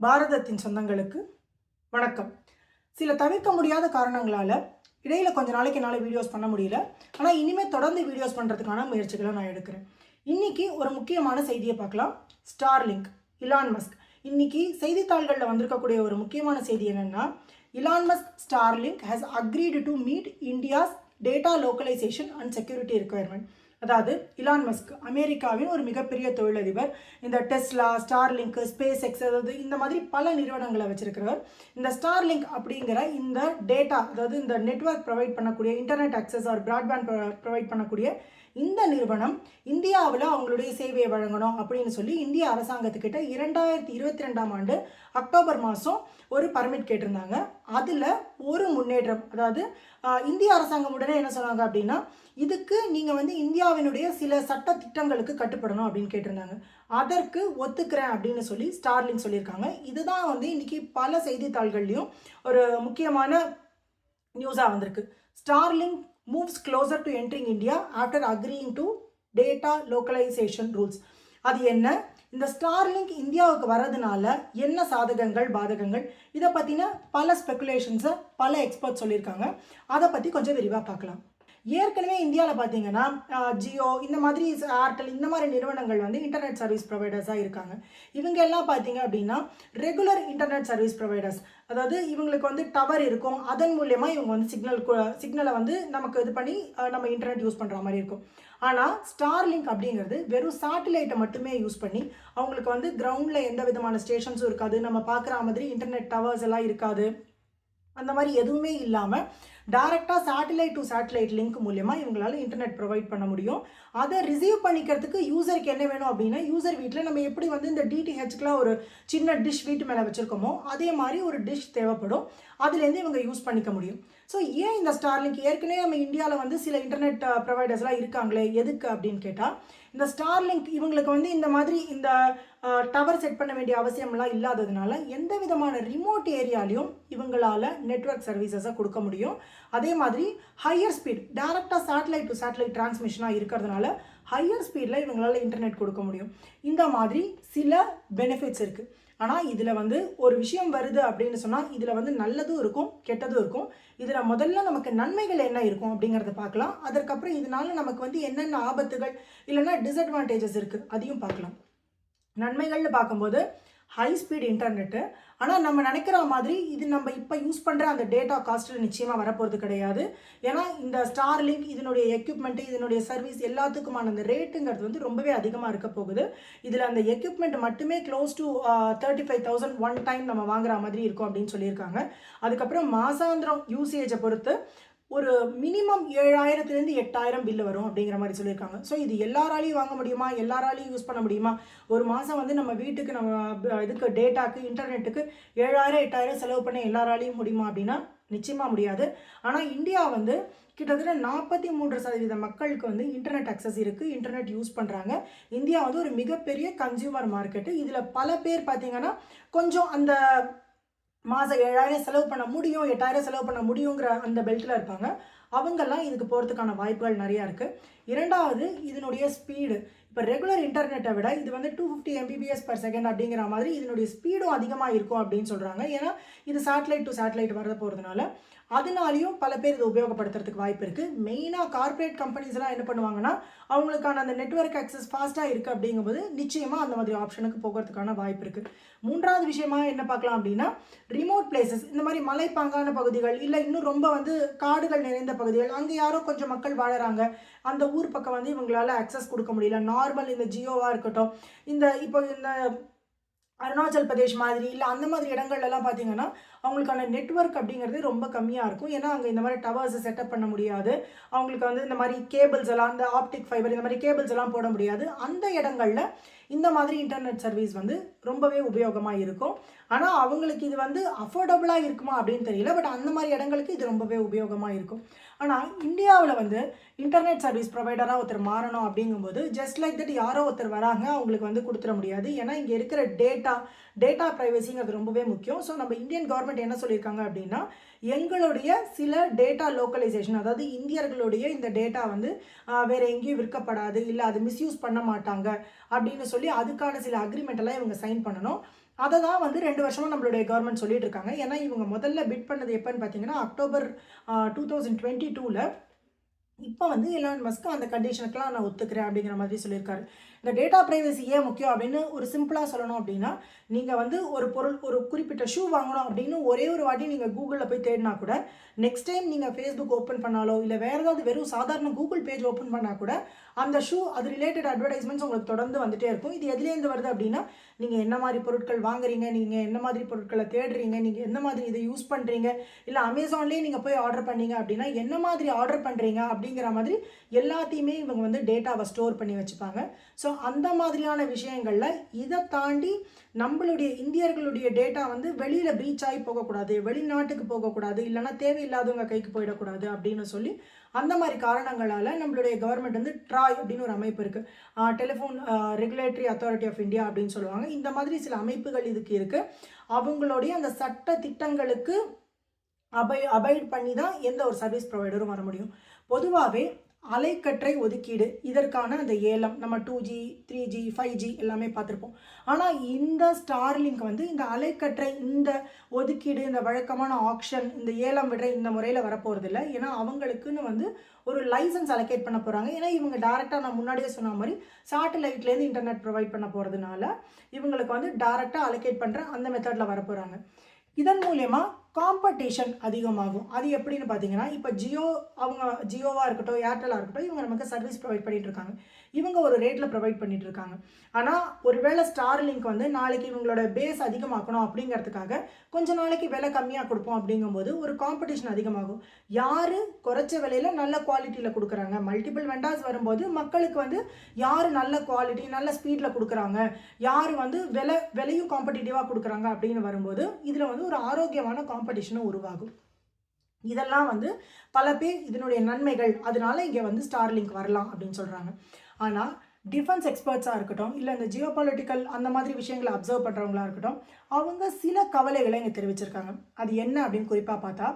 பாரதத்தின் சொந்தங்களுக்கு வணக்கம். சில தவிர்க்க முடியாத காரணங்களால் இடையில் கொஞ்ச நாளைக்கு என்னால் வீடியோஸ் பண்ண முடியல. ஆனால் இனிமேல் தொடர்ந்து வீடியோஸ் பண்ணுறதுக்கான முயற்சிகளை நான் எடுக்கிறேன். இன்றைக்கி ஒரு முக்கியமான செய்தியை பார்க்கலாம். Starlink, Elon Musk. இன்றைக்கி செய்தித்தாள்களில் வந்திருக்கக்கூடிய ஒரு முக்கியமான செய்தி என்னென்னா, Elon Musk Starlink has agreed to meet India's data localisation and security requirement. அதாவது இலான் மஸ்க் அமெரிக்காவின் ஒரு மிகப்பெரிய தொழிலதிபர். இந்த டெஸ்லா, ஸ்டார்லிங்க், ஸ்பேஸ் எக்ஸ், அதாவது இந்த மாதிரி பல நிறுவனங்களை வச்சிருக்கிறவர். இந்த ஸ்டார்லிங்க் அப்படிங்கிற இந்த டேட்டா, அதாவது இந்த நெட்வொர்க் ப்ரொவைட் பண்ணக்கூடிய, internet access or broadband provide பண்ணக்கூடிய இந்த நிறுவனம் இந்தியாவில் அவங்களுடைய சேவையை வழங்கணும் அப்படின்னு சொல்லி இந்திய அரசாங்கத்துக்கிட்ட 2022ஆம் ஆண்டு அக்டோபர் மாதம் ஒரு பர்மிட் கேட்டிருந்தாங்க. அதில் ஒரு முன்னேற்றம், அதாவது இந்திய அரசாங்கம் உடனே என்ன சொன்னாங்க அப்படின்னா, இதுக்கு நீங்கள் வந்து இந்தியாவினுடைய சில சட்ட திட்டங்களுக்கு கட்டுப்படணும் அப்படின்னு கேட்டிருந்தாங்க. அதற்கு ஒத்துக்கிறேன் அப்படின்னு சொல்லி ஸ்டார்லிங்க் சொல்லியிருக்காங்க. இதுதான் வந்து இன்னைக்கு பல செய்தித்தாள்கள்லையும் ஒரு முக்கியமான நியூஸாக வந்திருக்கு. Starlink moves closer to entering India after agreeing to data localization rules. அது என்ன, இந்த ஸ்டார்லிங்க் இந்தியாவுக்கு வரதுனால என்ன சாதகங்கள் பாதகங்கள், இதை பற்றின பல ஸ்பெகுலேஷன்ஸை பல எக்ஸ்பர்ட்ஸ் சொல்லியிருக்காங்க. அதை பற்றி கொஞ்சம் விரிவாக பார்க்கலாம். ஏற்கனவே இந்தியாவில் பார்த்தீங்கன்னா ஜியோ, இந்த மாதிரி ஏர்டெல், இந்த மாதிரி நிறுவனங்கள் வந்து இன்டர்நெட் சர்வீஸ் ப்ரொவைடர்ஸாக இருக்காங்க. இவங்க எல்லாம் பார்த்தீங்க அப்படின்னா ரெகுலர் இன்டர்நெட் சர்வீஸ் ப்ரொவைடர்ஸ். அதாவது இவங்களுக்கு வந்து டவர் இருக்கும், அதன் மூலயமா இவங்க வந்து சிக்னலை வந்து நமக்கு இது பண்ணி நம்ம இன்டர்நெட் யூஸ் பண்ணுற மாதிரி இருக்கும். ஆனால் ஸ்டார்லிங்க் அப்படிங்கிறது வெறும் சேட்டலைட்டை மட்டுமே யூஸ் பண்ணி, அவங்களுக்கு வந்து கிரவுண்டில் எந்த விதமான ஸ்டேஷன்ஸும் இருக்காது, நம்ம பார்க்குற மாதிரி இன்டர்நெட் டவர்ஸ் எல்லாம் இருக்காது, அந்த மாதிரி எதுவுமே இல்லாமல் டைரெக்டாக சேட்டலைட் டு சேட்டலைட் லிங்க் மூலமா இவங்களால இன்டர்நெட் ப்ரொவைட் பண்ண முடியும். அதை ரிசீவ் பண்ணிக்கிறதுக்கு யூசருக்கு என்ன வேணும் அப்படின்னா, யூசர் வீட்டில் நம்ம எப்படி வந்து இந்த டிடிஹெச்க்குலாம் ஒரு சின்ன டிஷ் வீட்டு மேலே வச்சுருக்கோமோ அதே மாதிரி ஒரு டிஷ் தேவைப்படும். அதுலேருந்து இவங்க யூஸ் பண்ணிக்க முடியும். ஸோ ஏன் இந்த ஸ்டார்லிங்க், ஏற்கனவே நம்ம இந்தியாவில் வந்து சில இன்டர்நெட் ப்ரொவைடர்ஸ்லாம் இருக்காங்களே, எதுக்கு அப்படின்னு கேட்டால், இந்த ஸ்டார்லிங்க் இவங்களுக்கு வந்து இந்த மாதிரி இந்த டவர் செட் பண்ண வேண்டிய அவசியம்லாம் இல்லாததுனால எந்த விதமான ரிமோட் ஏரியாலையும் இவங்களால நெட்வொர்க் சர்வீசஸை கொடுக்க முடியும். அதே மாதிரி ஹையர் ஸ்பீட், டைரெக்டாக சேட்டலைட் டு சேட்டலைட் டிரான்ஸ்மிஷனாக இருக்கிறதுனால ஹையர் ஸ்பீடில் இவங்களால இன்டர்நெட் கொடுக்க முடியும். இந்த மாதிரி சில பெனிஃபிட்ஸ் இருக்குது. ஆனால் இதில் வந்து ஒரு விஷயம் வருது அப்படின்னு சொன்னால், இதில் வந்து நல்லதும் இருக்கும், கெட்டதும் இருக்கும். இதில் முதல்ல நமக்கு நன்மைகள் என்ன இருக்கும் அப்படிங்கிறத பார்க்கலாம். அதற்கப்புறம் இதனால நமக்கு வந்து என்னென்ன ஆபத்துகள் இல்லைன்னா டிஸ்அட்வான்டேஜஸ் இருக்குது அதையும் பார்க்கலாம். நன்மைகள்னு பார்க்கும்போது ஹை ஸ்பீட் இன்டர்நெட்டு. ஆனால் நம்ம நினைக்கிற மாதிரி இது நம்ம இப்போ யூஸ் பண்ணுற அந்த டேட்டா காஸ்ட்டில் நிச்சயமாக வரப்போகிறது கிடையாது. ஏன்னா இந்த ஸ்டார்லிங்க் இதனுடைய எக்யூப்மெண்ட்டு, இதனுடைய சர்வீஸ் எல்லாத்துக்குமான அந்த ரேட்டுங்கிறது வந்து ரொம்பவே அதிகமாக இருக்க போகுது. இதில் அந்த எக்யூப்மெண்ட் மட்டுமே க்ளோஸ் டு 35,000 ஒன் டைம் நம்ம வாங்குற மாதிரி இருக்கும் அப்படின்னு சொல்லியிருக்காங்க. அதுக்கப்புறம் மாசாந்திரம் யூசேஜை பொறுத்து ஒரு மினிமம் 7,000 8,000 பில்லு வரும் அப்படிங்கிற மாதிரி சொல்லியிருக்காங்க. ஸோ இது எல்லாராலையும் வாங்க முடியுமா, எல்லாராலையும் யூஸ் பண்ண முடியுமா? ஒரு மாதம் வந்து நம்ம வீட்டுக்கு, நம்ம இதுக்கு டேட்டாக்கு, இன்டர்நெட்டுக்கு 7,000 8,000 செலவு பண்ண எல்லாராலையும் முடியுமா அப்படின்னா நிச்சயமாக முடியாது. ஆனால் இந்தியா வந்து கிட்டத்தட்ட 43% மக்களுக்கு வந்து இன்டர்நெட் அக்சஸ் இருக்குது, இன்டர்நெட் யூஸ் பண்ணுறாங்க. இந்தியா வந்து ஒரு மிகப்பெரிய கன்சியூமர் மார்க்கெட்டு. இதில் பல பேர் பார்த்திங்கன்னா கொஞ்சம் அந்த மாதம் 7,000 செலவு பண்ண முடியும், 8,000 செலவு பண்ண முடியுங்கிற அந்த பெல்ட்டில் இருப்பாங்க. அவங்கெல்லாம் இதுக்கு போகிறதுக்கான வாய்ப்புகள் நிறையா இருக்குது. இரண்டாவது, இதனுடைய ஸ்பீடு. இப்போ ரெகுலர் இன்டர்நெட்டை விட இது வந்து 250 Mbps/s அப்படிங்கிற மாதிரி இதனுடைய ஸ்பீடும் அதிகமாக இருக்கும் அப்படின்னு சொல்கிறாங்க. ஏன்னா இது சேட்டலைட் டு சேட்டலைட் வர போகிறதுனால அதனாலையும் பல பேர் இதை உபயோகப்படுத்துறதுக்கு வாய்ப்பு இருக்குது. மெயினாக கார்ப்பரேட் கம்பெனிஸ்லாம் என்ன பண்ணுவாங்கன்னா, அவங்களுக்கான அந்த நெட்வொர்க் அக்சஸ் ஃபாஸ்ட்டாக இருக்குது அப்படிங்கும்போது நிச்சயமாக அந்த மாதிரி ஆப்ஷனுக்கு போகிறதுக்கான வாய்ப்பு இருக்குது. மூன்றாவது விஷயமா என்ன பார்க்கலாம் அப்படின்னா, ரிமோட் பிளேசஸ், இந்த மாதிரி மலைப்பாங்கான பகுதிகள், இல்லை இன்னும் ரொம்ப வந்து காடுகள் நிறைந்த பகுதிகள், அங்கே யாரோ கொஞ்சம் மக்கள் வாழறாங்க, அந்த ஊர் பக்கம் வந்து இவங்களால அக்சஸ் கொடுக்க முடியல. நார்மல் இந்த ஜியோவாக இருக்கட்டும், இப்போ இந்த அருணாச்சல் பிரதேஷ் மாதிரி இல்லை அந்த மாதிரி இடங்கள்லாம் பார்த்தீங்கன்னா அவங்களுக்கான நெட்வொர்க் அப்படிங்கிறது ரொம்ப கம்மியாக இருக்கும். ஏன்னா அங்கே இந்த மாதிரி டவர்ஸை செட்டப் பண்ண முடியாது. அவங்களுக்கு வந்து இந்த மாதிரி கேபிள்ஸ் எல்லாம், இந்த ஆப்டிக் ஃபைபர், இந்த மாதிரி கேபிள்ஸ் எல்லாம் போட முடியாது. அந்த இடங்களில் இந்த மாதிரி இன்டர்நெட் சர்வீஸ் வந்து ரொம்பவே உபயோகமாக இருக்கும். ஆனால் அவங்களுக்கு இது வந்து அஃபோர்டபுளாக இருக்குமா அப்படின்னு தெரியல. பட் அந்த மாதிரி இடங்களுக்கு இது ரொம்பவே உபயோகமாக இருக்கும். ஆனால் இந்தியாவில் வந்து இன்டர்நெட் சர்வீஸ் ப்ரொவைடராக ஒருத்தர் மாறணும் அப்படிங்கும்போது ஜஸ்ட் லைக் தட் யாரோ ஒருத்தர் வராங்க அவங்களுக்கு வந்து கொடுத்துட முடியாது. ஏன்னா இங்கே இருக்கிற டேட்டா ப்ரைவசிங்கிறது ரொம்பவே முக்கியம். ஸோ நம்ம இந்தியன் கவர்மெண்ட் என்ன சொல்லியிருக்காங்க அப்படின்னா, எங்களுடைய சில டேட்டா லோக்கலைசேஷன், அதாவது இந்தியர்களுடைய இந்த டேட்டா வந்து வேறு எங்கேயும் விற்கப்படாது, இல்லை அது மிஸ்யூஸ் பண்ண மாட்டாங்க அப்படின்னு சொல்லி அதுக்கான சில அக்ரிமெண்ட் எல்லாம் இவங்க சைன் பண்ணணும். அதை தான் வந்து 2 வருஷமாக நம்மளுடைய கவர்மெண்ட் சொல்லிட்டு இருக்காங்க. ஏன்னா இவங்க முதல்ல பிட் பண்ணது எப்போன்னு பார்த்தீங்கன்னா அக்டோபர் 2022ல். இப்போ வந்து எலான் மஸ்க் அந்த கண்டிஷனுக்குலாம் நான் ஒத்துக்கிறேன் அப்படிங்கிற மாதிரி சொல்லியிருக்காரு. இந்த டேட்டா ப்ரைவசி ஏன் முக்கியம் அப்படின்னு ஒரு சிம்பிளாக சொல்லணும் அப்படின்னா, நீங்கள் வந்து ஒரு பொருள் ஒரு குறிப்பிட்ட ஷூ வாங்கணும் அப்படின்னு ஒரே ஒரு வாட்டி நீங்கள் கூகுளில் போய் தேடினா கூட, நெக்ஸ்ட் டைம் நீங்கள் ஃபேஸ்புக் ஓப்பன் பண்ணாலோ இல்லை வேறு ஏதாவது வெறும் சாதாரண கூகுள் பேஜ் ஓப்பன் பண்ணால் கூட அந்த ஷூ அது ரிலேட்டட் அட்வர்டைஸ்மெண்ட்ஸ் உங்களுக்கு தொடர்ந்து வந்துகிட்டே இருக்கும். இது எதுலேருந்து வருது அப்படின்னா, நீங்கள் என்ன மாதிரி பொருட்கள் வாங்குறீங்க, நீங்கள் என்ன மாதிரி பொருட்களை தேடுறீங்க, நீங்கள் என்ன மாதிரி இதை யூஸ் பண்ணுறீங்க, இல்லை அமேசான்லேயே நீங்கள் போய் ஆர்டர் பண்ணீங்க அப்படின்னா என்ன மாதிரி ஆர்டர் பண்ணுறீங்க அப்படிங்கிற மாதிரி எல்லாத்தையுமே இவங்க வந்து டேட்டாவை ஸ்டோர் பண்ணி வச்சுப்பாங்க. ஸோ அந்த மாதிரியான விஷயங்களில் இதை தாண்டி நம்மளுடைய இந்தியர்களுடைய டேட்டா வந்து வெளியில் ப்ரீச் ஆகி போகக்கூடாது, வெளிநாட்டுக்கு போகக்கூடாது, இல்லைனா தேவையில்லாதவங்க கைக்கு போயிடக்கூடாது அப்படின்னு சொல்லி அந்த மாதிரி காரணங்களால் நம்மளுடைய கவர்மெண்ட் வந்து ட்ராய் அப்படின்னு ஒரு அமைப்பு இருக்குது, telephone regulatory authority of India அப்படின்னு சொல்லுவாங்க. இந்த மாதிரி சில அமைப்புகள் இதுக்கு இருக்குது. அவங்களுடைய அந்த சட்ட திட்டங்களுக்கு அபைட் பண்ணி தான் எந்த ஒரு சர்வீஸ் ப்ரொவைடரும் வர முடியும். பொதுவாகவே அலைக்கற்றை ஒதுக்கீடு இதற்கான அந்த ஏலம் நம்ம 2G 3G 5G எல்லாமே பார்த்துருப்போம். ஆனால் இந்த ஸ்டார்லிங்க் வந்து இந்த அலைக்கற்றை இந்த ஒதுக்கீடு இந்த வழக்கமான ஆக்ஷன் இந்த ஏலம் விடுற இந்த முறையில் வரப்போகிறதில்ல. ஏன்னா அவங்களுக்குன்னு வந்து ஒரு லைசன்ஸ் அலோகேட் பண்ண போகிறாங்க. ஏன்னா இவங்க டேரெக்டாக நான் முன்னாடியே சொன்ன மாதிரி சேட்டலைட்லேருந்து இன்டர்நெட் ப்ரொவைட் பண்ண போகிறதுனால இவங்களுக்கு வந்து டேரெக்டாக அலோகேட் பண்ணுற அந்த மெத்தடில் வர போகிறாங்க. இதன் மூலயமா காம்படிஷன் அதிகமாகும். அது எப்படின்னு பார்த்தீங்கன்னா, இப்போ ஜியோவாக இருக்கட்டும், ஏர்டெல்லாக இருக்கட்டும், இவங்க நமக்கு சர்வீஸ் ப்ரொவைட் பண்ணிகிட்டு இருக்காங்க. இவங்க ஒரு ரேட்டில் ப்ரொவைட் பண்ணிட்டு இருக்காங்க. ஆனால் ஒருவேளை ஸ்டார்லிங்க் வந்து நாளைக்கு இவங்களோட பேஸ் அதிகமாக்கணும் அப்படிங்கிறதுக்காக கொஞ்ச நாளைக்கு விலை கம்மியாக கொடுப்போம். அப்படிங்கும்போது ஒரு காம்படிஷன் அதிகமாகும். யார் குறைச்ச விலையில் நல்ல குவாலிட்டியில் கொடுக்குறாங்க, மல்டிபிள் வெண்டார்ஸ் வரும்போது மக்களுக்கு வந்து யார் நல்ல குவாலிட்டி நல்ல ஸ்பீடில் கொடுக்குறாங்க, யார் வந்து விலையும் காம்படிட்டிவாக கொடுக்குறாங்க அப்படின்னு வரும்போது இதில் வந்து ஒரு ஆரோக்கியமான காம்படிஷனும் உருவாகும். இதெல்லாம் வந்து பல பேர் இதனுடைய நன்மைகள், அதனால இங்கே வந்து ஸ்டார்லிங்க் வரலாம் அப்படின்னு சொல்கிறாங்க. ஆனால் டிஃபென்ஸ் எக்ஸ்பர்ட்ஸாக இருக்கட்டும், இல்லை இந்த ஜியோ பொலிட்டிக்கல் அந்த மாதிரி விஷயங்களை அப்சர்வ் பண்ணுறவங்களா இருக்கட்டும், அவங்க சில கவலைகளை இங்கே தெரிவிச்சிருக்காங்க. அது என்ன அப்படின்னு குறிப்பாக பார்த்தா,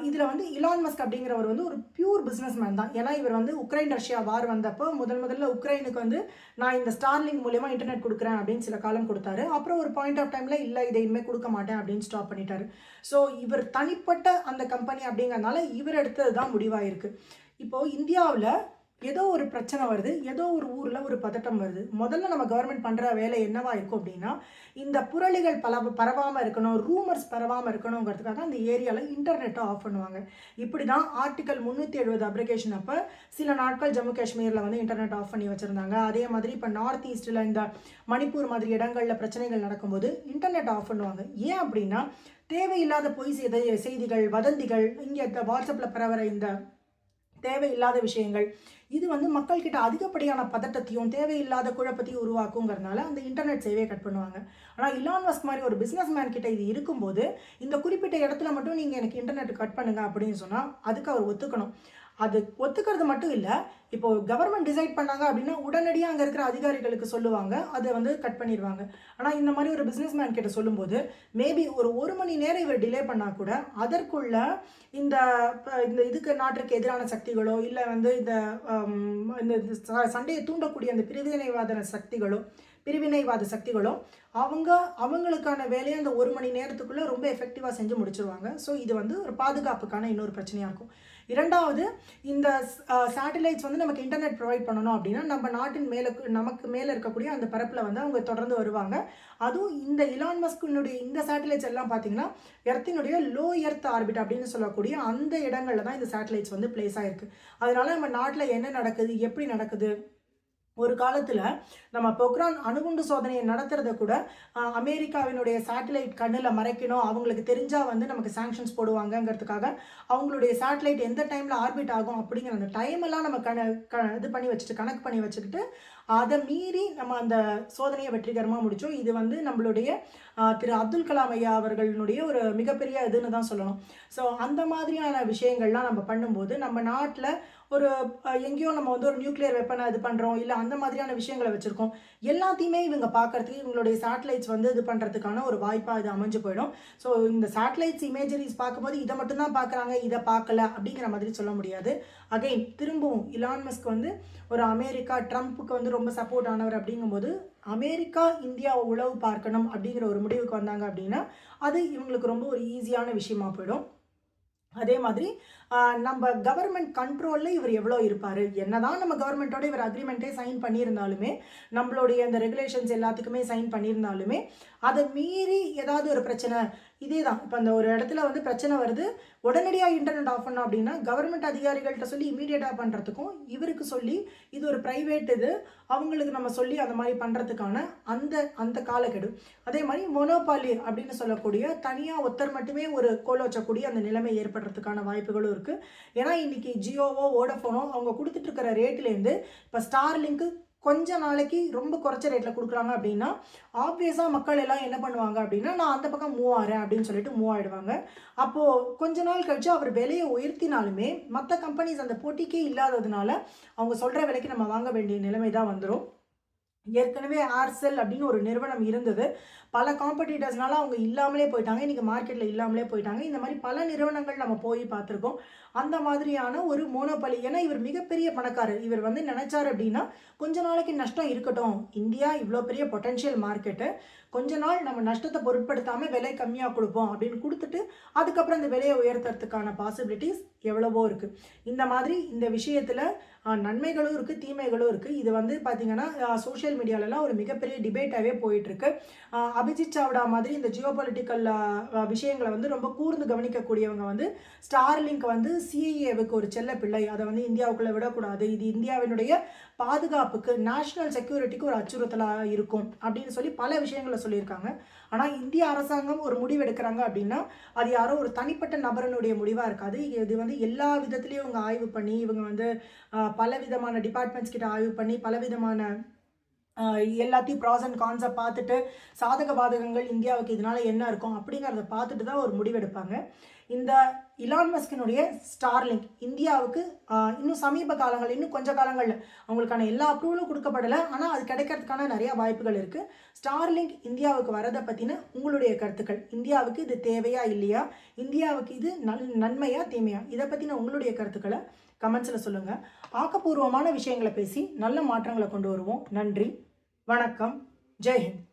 இதில் வந்து இலான் மஸ்க் அப்படிங்கிறவர் வந்து ஒரு பியூர் பிஸ்னஸ் மேன் தான். ஏன்னா இவர் வந்து உக்ரைன் ரஷ்யா வார் வந்தப்போ முதல்ல உக்ரைனுக்கு வந்து நான் இந்த ஸ்டார்லிங்க் மூலமா இன்டர்நெட் கொடுக்குறேன் அப்படின்னு சில காலம் கொடுத்தாரு. அப்புறம் ஒரு பாயிண்ட் ஆஃப் டைமில் இல்லை இதை இனிமேல் கொடுக்க மாட்டேன் அப்படின்னு ஸ்டாப் பண்ணிட்டாரு. ஸோ இவர் தனிப்பட்ட அந்த கம்பெனி அப்படிங்கிறதுனால இவர் எடுத்தது தான் முடிவாயிருக்கு. இப்போது இந்தியாவில் ஏதோ ஒரு பிரச்சனை வருது, ஏதோ ஒரு ஊரில் ஒரு பதட்டம் வருது. முதல்ல நம்ம கவர்மெண்ட் பண்ணுற வேலை என்னவா இருக்கும் அப்படின்னா, இந்த புரளிகள் பரவாமல் இருக்கணும், ரூமர்ஸ் பரவாமல் இருக்கணுங்கிறதுக்காக அந்த ஏரியாவில் இன்டர்நெட்டை ஆஃப் பண்ணுவாங்க. இப்படி தான் ஆர்டிகல் 370 அப்ளிகேஷன் அப்போ சில நாட்கள் ஜம்மு காஷ்மீரில் வந்து இன்டர்நெட் ஆஃப் பண்ணி வச்சுருந்தாங்க. அதே மாதிரி இப்போ நார்த் ஈஸ்ட்டில் இந்த மணிப்பூர் மாதிரி இடங்களில் பிரச்சனைகள் நடக்கும்போது இன்டர்நெட் ஆஃப் பண்ணுவாங்க. ஏன் அப்படின்னா தேவையில்லாத பொய் செய்திகள் வதந்திகள் இங்கே வாட்ஸ்அப்பில் பரவுற இந்த தேவையில்லாத விஷயங்கள் இது வந்து மக்கள்கிட்ட அதிகப்படியான பதட்டத்தையும் தேவையில்லாத குழப்பத்தையும் உருவாக்குங்கிறதுனால அந்த இன்டர்நெட் சேவையை கட் பண்ணுவாங்க. ஆனால் இலான் மஸ்க் மாதிரி ஒரு பிஸ்னஸ் மேன் கிட்ட இது இருக்கும்போது இந்த குறிப்பிட்ட இடத்துல மட்டும் நீங்கள் எனக்கு இன்டர்நெட் கட் பண்ணுங்க அப்படின்னு சொன்னால் அதுக்கு அவர் ஒத்துக்கணும். அது ஒத்துக்கிறது மட்டும் இல்லை, இப்போது கவர்மெண்ட் டிசைட் பண்ணாங்க அப்படின்னா உடனடியாக அங்கே இருக்கிற அதிகாரிகளுக்கு சொல்லுவாங்க, அதை வந்து கட் பண்ணிடுவாங்க. ஆனால் இந்த மாதிரி ஒரு பிஸ்னஸ் மேன் கிட்ட சொல்லும்போது மேபி ஒரு மணி நேரம் இவர் டிலே பண்ணால் கூட அதற்குள்ள இந்த இதுக்கு நாட்டுக்கு எதிரான சக்திகளோ இல்லை வந்து இந்த சண்டையை தூண்டக்கூடிய அந்த பிரிவினைவாத சக்திகளோ அவங்களுக்கான வேலையை அந்த 1 மணி நேரத்துக்குள்ளே ரொம்ப எஃபெக்டிவாக செஞ்சு முடிச்சிருவாங்க. ஸோ இது வந்து ஒரு பாதுகாப்புக்கான இன்னொரு பிரச்சனையாக இருக்கும். இரண்டாவது, இந்த சேட்டலைட்ஸ் வந்து நமக்கு இன்டர்நெட் ப்ரொவைட் பண்ணணும் அப்படின்னா நம்ம நாட்டின் நமக்கு மேலே இருக்கக்கூடிய அந்த பரப்பில் வந்து அவங்க தொடர்ந்து வருவாங்க. அதுவும் இந்த இலான் மஸ்கினுடைய இந்த சேட்டலைட்ஸ் எல்லாம் பார்த்தீங்கன்னா எர்த்தினுடைய லோ எர்த் ஆர்பிட் அப்படின்னு சொல்லக்கூடிய அந்த இடங்களில் தான் இந்த சேட்டலைட்ஸ் வந்து பிளேஸ் ஆகிருக்கு. அதனால நம்ம நாட்டில் என்ன நடக்குது எப்படி நடக்குது, ஒரு காலத்தில் நம்ம பொக்ரான் அணுகுண்டு சோதனையை நடத்துறத கூட அமெரிக்காவினுடைய சேட்டலைட் கண்ணில் மறைக்கணும், அவங்களுக்கு தெரிஞ்சால் வந்து நமக்கு சாங்ஷன்ஸ் போடுவாங்கங்கிறதுக்காக அவங்களுடைய சேட்டலைட் எந்த டைமில் ஆர்பிட் ஆகும் அப்படிங்கிற அந்த டைமெல்லாம் நம்ம கணக்கு பண்ணி வச்சுக்கிட்டு அதை மீறி நம்ம அந்த சோதனையை வெற்றிகரமாக முடித்தோம். இது வந்து நம்மளுடைய திரு அப்துல் கலாம் ஐயா அவர்களுடைய ஒரு மிகப்பெரிய இதுன்னு தான் சொல்லணும். ஸோ அந்த மாதிரியான விஷயங்கள்லாம் நம்ம பண்ணும்போது நம்ம நாட்டில் ஒரு எங்கேயோ நம்ம வந்து ஒரு நியூக்ளியர் வெப்பனை இது பண்ணுறோம், இல்லை அந்த மாதிரியான விஷயங்களை வச்சுருக்கோம், எல்லாத்தையுமே இவங்க பார்க்குறதுக்கு இவங்களுடைய சேட்டலைட்ஸ் வந்து இது பண்ணுறதுக்கான ஒரு வாய்ப்பாக இது அமைஞ்சு போயிடும். ஸோ இந்த சேட்டலைட்ஸ் இமேஜரிஸ் பார்க்கும்போது இதை மட்டும்தான் பார்க்குறாங்க, இதை பார்க்கல அப்படிங்கிற மாதிரி சொல்ல முடியாது. அகைன் திரும்பவும் இலான் மஸ்க் வந்து ஒரு அமெரிக்கா ட்ரம்ப்புக்கு வந்து வந்து ரொம்ப சப்போர்ட் ஆனவர் அப்படிங்கும்போது அமெரிக்கா இந்தியாவை உளவு பார்க்கணும் அப்படிங்கிற ஒரு முடிவுக்கு வந்தாங்க அப்படின்னா அது இவங்களுக்கு ரொம்ப ஒரு ஈஸியான விஷயமா போயிடும். அதே மாதிரி நம்ம கவர்மெண்ட் கண்ட்ரோலில் இவர் எவ்வளோ இருப்பார், என்னதான் நம்ம கவர்மெண்ட்டோட இவர் அக்ரிமெண்ட்டே சைன் பண்ணியிருந்தாலுமே, நம்மளுடைய அந்த ரெகுலேஷன்ஸ் எல்லாத்துக்குமே சைன் பண்ணியிருந்தாலுமே, அதை மீறி ஏதாவது ஒரு பிரச்சனை இதே தான். இப்போ அந்த ஒரு இடத்துல வந்து பிரச்சனை வருது, உடனடியாக இன்டர்நெட் ஆஃப் பண்ணோம் அப்படின்னா கவர்மெண்ட் அதிகாரிகள்கிட்ட சொல்லி இமீடியட்டாக பண்ணுறதுக்கும், இவருக்கு சொல்லி இது ஒரு ப்ரைவேட் இது அவங்களுக்கு நம்ம சொல்லி அந்த மாதிரி பண்ணுறதுக்கான அந்த அந்த காலக்கெடு. அதே மாதிரி மொனோபாலி அப்படின்னு சொல்லக்கூடிய தனியாக ஒருத்தர் மட்டுமே ஒரு கோல் வச்சக்கூடிய அந்த நிலைமை ஏற்படுறதுக்கான வாய்ப்புகளும் இருக்குது. ஏன்னா இன்றைக்கி ஜியோவோ வோடஃபோனோ அவங்க கொடுத்துட்ருக்கிற ரேட்லேருந்து இப்போ ஸ்டார்லிங்க்கு கொஞ்ச நாளைக்கு ரொம்ப குறைச்ச ரேட்டில் கொடுக்குறாங்க அப்படின்னா ஆப்வியஸாக மக்கள் எல்லாம் என்ன பண்ணுவாங்க அப்படின்னா நான் அந்த பக்கம் மூவ் ஆகிறேன் அப்படின்னு சொல்லிட்டு மூவ் ஆகிடுவாங்க. அப்போது கொஞ்ச நாள் கழிச்சு அவர் விலையை உயர்த்தினாலுமே மற்ற கம்பெனிஸ் அந்த போட்டிக்கே இல்லாததுனால அவங்க சொல்கிற விலைக்கு நம்ம வாங்க வேண்டிய நிலைமை தான் வந்துடும். ஏற்கனவே ஏர்செல் அப்படின்னு ஒரு நிறுவனம் இருந்தது, பல காம்படிட்டர்ஸ்னால அவங்க இல்லாமலே போயிட்டாங்க, இன்றைக்கி மார்க்கெட்டில் இல்லாமலே போயிட்டாங்க. இந்த மாதிரி பல நிறுவனங்கள் நம்ம போய் பார்த்துருக்கோம். அந்த மாதிரியான ஒரு மோனோபலி. ஏன்னா இவர் மிகப்பெரிய பணக்காரர், இவர் வந்து நினைச்சார் அப்படின்னா கொஞ்ச நாளைக்கு நஷ்டம் இருக்கட்டும், இந்தியா இவ்வளோ பெரிய பொட்டென்ஷியல் மார்க்கெட்டு, கொஞ்ச நாள் நம்ம நஷ்டத்தை பொருட்படுத்தாமல் விலை கம்மியாக கொடுப்போம் அப்படின்னு கொடுத்துட்டு அதுக்கப்புறம் இந்த விலையை உயர்த்துறதுக்கான பாசிபிலிட்டிஸ் எவ்வளவோ இருக்குது. இந்த மாதிரி இந்த விஷயத்தில் நன்மைகளும் இருக்குது, தீமைகளும் இருக்குது. இது வந்து பார்த்திங்கன்னா சோஷியல் மீடியாலலாம் ஒரு மிகப்பெரிய டிபேட்டாகவே போயிட்டுருக்கு. அபிஜித் சாவ்டா மாதிரி இந்த ஜியோபொலிட்டிக்கல் விஷயங்களை வந்து ரொம்ப கூர்ந்து கவனிக்கக்கூடியவங்க வந்து ஸ்டார்லிங்க் வந்து சிஐஏவுக்கு ஒரு செல்ல பிள்ளை, அதை வந்து இந்தியாவுக்குள்ளே விடக்கூடாது, இது இந்தியாவினுடைய பாதுகாப்புக்கு நேஷ்னல் செக்யூரிட்டிக்கு ஒரு அச்சுறுத்தலாக இருக்கும் அப்படின்னு சொல்லி பல விஷயங்களை சொல்லியிருக்காங்க. ஆனால் இந்திய அரசாங்கம் ஒரு முடிவு எடுக்கிறாங்க அப்படின்னா அது யாரோ ஒரு தனிப்பட்ட நபரனுடைய முடிவாக இருக்காது. இது வந்து எல்லா விதத்துலேயும் இவங்க ஆய்வு பண்ணி இவங்க வந்து பல விதமான டிபார்ட்மெண்ட்ஸ் கிட்ட ஆய்வு பண்ணி பல விதமான எல்லாத்தையும் ப்ராஸ் அண்ட் கான்ஸை பார்த்துட்டு சாதக பாதகங்கள் இந்தியாவுக்கு இதனால் என்ன இருக்கும் அப்படிங்கிறத பார்த்துட்டு தான் ஒரு முடிவெடுப்பாங்க. இந்த இலான் மஸ்கினுடைய ஸ்டார்லிங்க் இந்தியாவுக்கு இன்னும் சமீப காலங்கள் இன்னும் கொஞ்சம் காலங்களில் அவங்களுக்கான எல்லா அப்ரூவலும் கொடுக்கப்படலை, ஆனால் அது கிடைக்கிறதுக்கான நிறையா வாய்ப்புகள் இருக்குது. ஸ்டார்லிங்க் இந்தியாவுக்கு வரதை பற்றின உங்களுடைய கருத்துக்கள், இந்தியாவுக்கு இது தேவையா இல்லையா, இந்தியாவுக்கு இது நன்மையா தீமையா, இதை பற்றின உங்களுடைய கருத்துக்களை கமெண்ட்ஸில் சொல்லுங்கள். ஆக்கப்பூர்வமான விஷயங்களை பேசி நல்ல மாற்றங்களை கொண்டு வருவோம். நன்றி, வணக்கம், ஜெய்ஹிந்த்.